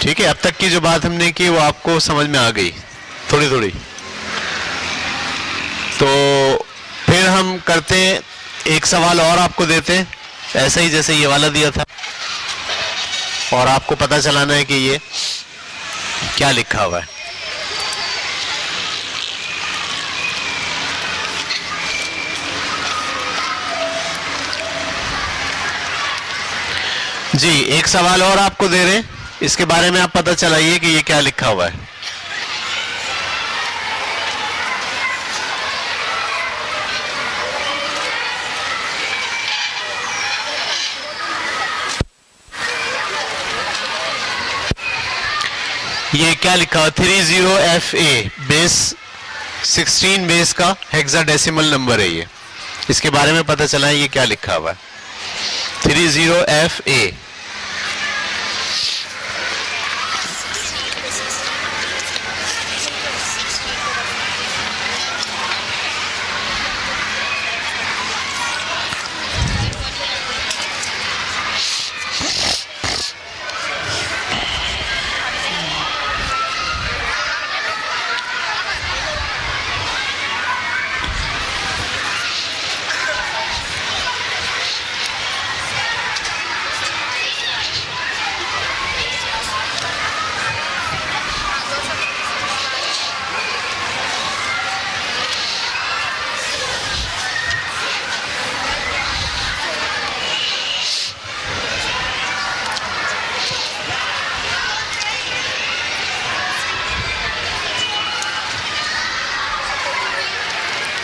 ठीक है, अब तक की जो बात हमने की वो आपको समझ में आ गई थोड़ी थोड़ी। तो फिर हम करते हैं, एक सवाल और आपको देते हैं ऐसा ही जैसे ये वाला दिया था, और आपको पता चलाना है कि ये क्या लिखा हुआ है। जी, एक सवाल और आपको दे रहे हैं, इसके बारे में आप पता चलाइए कि ये क्या लिखा हुआ है। ये क्या लिखा हुआ? 30FA बेस 16 बेस का हेक्साडेसिमल नंबर है ये, इसके बारे में पता चला है ये क्या लिखा हुआ है। 30FA।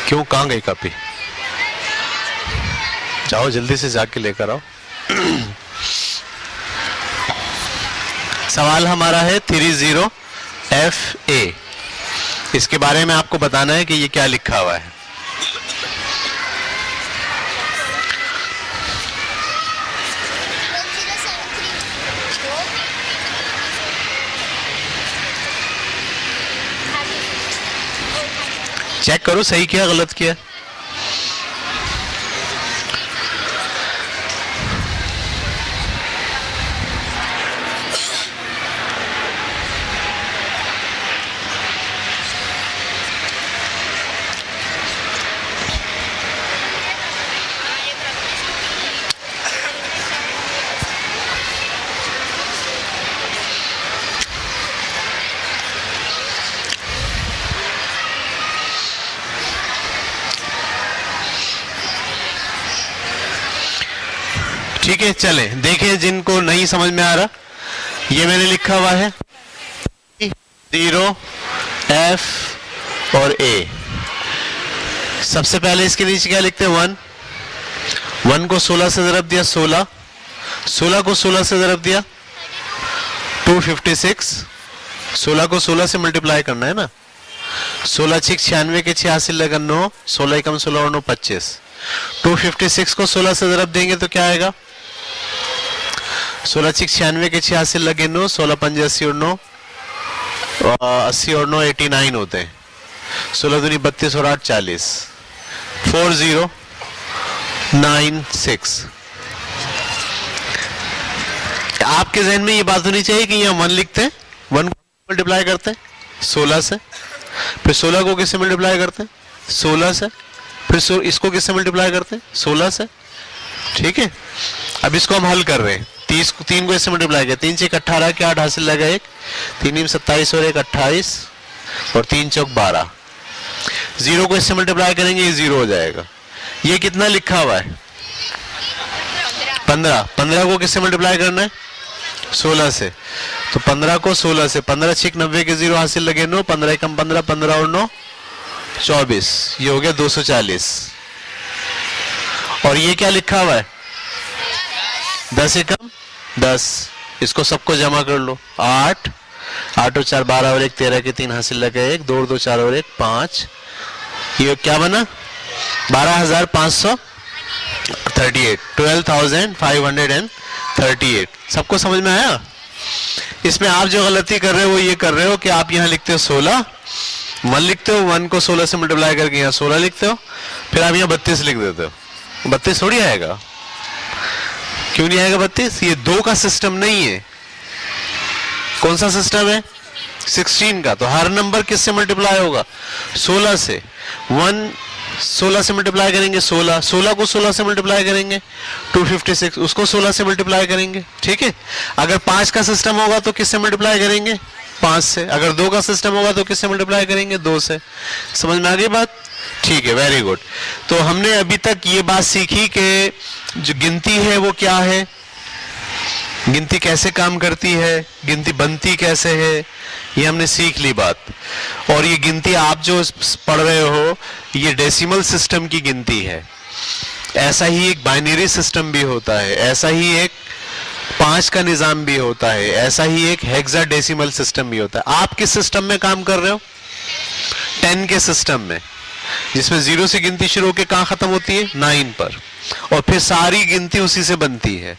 क्यों, कहां गई कॉपी? जाओ जल्दी से जाके लेकर आओ। सवाल हमारा है 30FA, इसके बारे में आपको बताना है कि ये क्या लिखा हुआ है। चेक करो सही किया गलत किया। ठीक है, चले देखें जिनको नहीं समझ में आ रहा। ये मैंने लिखा हुआ है 0F और A। सबसे पहले इसके नीचे क्या लिखते हैं? 1 को 16 से ज़रब दिया 16, 16 को 16 से ज़रब दिया 256, 16 को 16 से मल्टीप्लाई करना है ना। 16 6 96 के 86 लगा 9, 16 कम 16 और 9 25। 256 को 16 से ज़रब देंगे तो क्या आएगा? 16 6 96 के 86 लगे 9, 16 5 80 और 9 80 और 9 89 होते हैं। 16 दूनी 32 और 8 40। 4096। आपके जहन में ये बात होनी चाहिए कि यहाँ 1 लिखते हैं, 1 को मल्टीप्लाई करते हैं 16 से, फिर 16 को किससे मल्टीप्लाई करते हैं? 16 से, फिर इसको किससे मल्टीप्लाई करते हैं? 16 से। ठीक है, अब इसको हम हल कर रहे हैं। 3 को इससे मल्टीप्लाई किया, 3 6 18 के 8 हासिल लगा 1, 3 27 और 1 28 और 3 चौक 12। 0 को इससे मल्टीप्लाई करेंगे ये 0 हो जाएगा। ये कितना लिखा हुआ है? 15। 15 को किससे मल्टीप्लाई करना है? 16 से। तो 15 को 16 से, 15 6 90 के 0 हासिल लगे 9, 15 कम 15, 15 और 9 24। ये हो गया 240। और ये क्या लिखा हुआ है? 10 एकम 10। इसको सबको जमा कर लो। 8 8 और 4 12 और 1 13 के 3 हासिल लगे 1, 2 2 4 और 1 5। ये क्या बना? 12,538, 12,538। सबको समझ में आया? इसमें आप जो गलती कर रहे हो वो ये कर रहे हो कि आप यहाँ लिखते हो 16, 1 लिखते हो, 1 को 16 से मल्टीप्लाई करके यहाँ 16 लिखते हो, फिर आप यहाँ 32 लिख देते हो। 32 थोड़ी आएगा। क्यों नहीं आएगा 32? ये 2 का सिस्टम नहीं है। कौन सा सिस्टम है? 16 का। तो हर नंबर किससे मल्टीप्लाई होगा? 16 से। 1 16 से मल्टीप्लाई करेंगे, 16 को 16 से मल्टीप्लाई करेंगे 256, उसको 16 से मल्टीप्लाई करेंगे। ठीक है, अगर 5 का सिस्टम होगा तो किससे मल्टीप्लाई करेंगे? 5 से। अगर 2 का सिस्टम होगा तो किससे मल्टीप्लाई करेंगे? 2 से। समझ में आ गई बात? ठीक है, वेरी गुड। तो हमने अभी तक ये बात सीखी कि जो गिनती है वो क्या है, गिनती कैसे काम करती है, गिनती बनती कैसे है, ये हमने सीख ली बात। और ये गिनती आप जो पढ़ रहे हो ये डेसिमल सिस्टम की गिनती है। ऐसा ही एक बाइनरी सिस्टम भी होता है, ऐसा ही एक 5 का निजाम भी होता है, ऐसा ही एक हेक्साडेसिमल सिस्टम भी होता है। आप किस सिस्टम में काम कर रहे हो? 10 के सिस्टम में, जिसमें 0 से गिनती शुरू होकर कहां खत्म होती है? 9 पर, और फिर सारी गिनती उसी से बनती है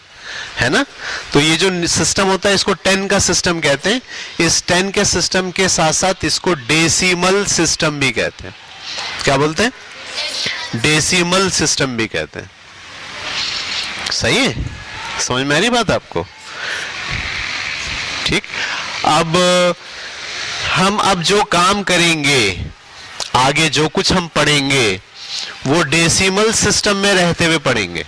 ना। तो ये जो सिस्टम होता है इसको 10 का सिस्टम कहते हैं। इस 10 के सिस्टम के साथ साथ इसको डेसिमल सिस्टम भी कहते हैं। क्या बोलते हैं? डेसिमल सिस्टम भी कहते हैं। सही है? समझ में आ रही बात आपको? ठीक। अब हम जो काम करेंगे, आगे जो कुछ हम पढ़ेंगे वो डेसिमल सिस्टम में रहते हुए पढ़ेंगे।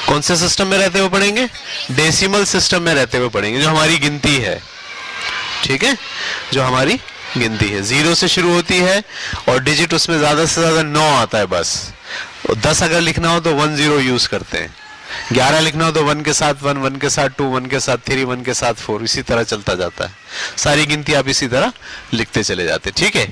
कौन से सिस्टम में रहते हुए पढ़ेंगे? डेसिमल सिस्टम में रहते हुए पढ़ेंगे, जो हमारी गिनती है। ठीक है, जो हमारी गिनती है 0 से शुरू होती है और डिजिट उसमें ज्यादा से ज्यादा 9 आता है बस। 10 अगर लिखना हो तो 10 यूज करते हैं, 11 लिखना हो तो 1 के साथ 1, 1 के साथ 2, 1 के साथ 3, 1 के साथ 4, इसी तरह चलता जाता है। सारी गिनती आप इसी तरह लिखते चले जाते। ठीक है।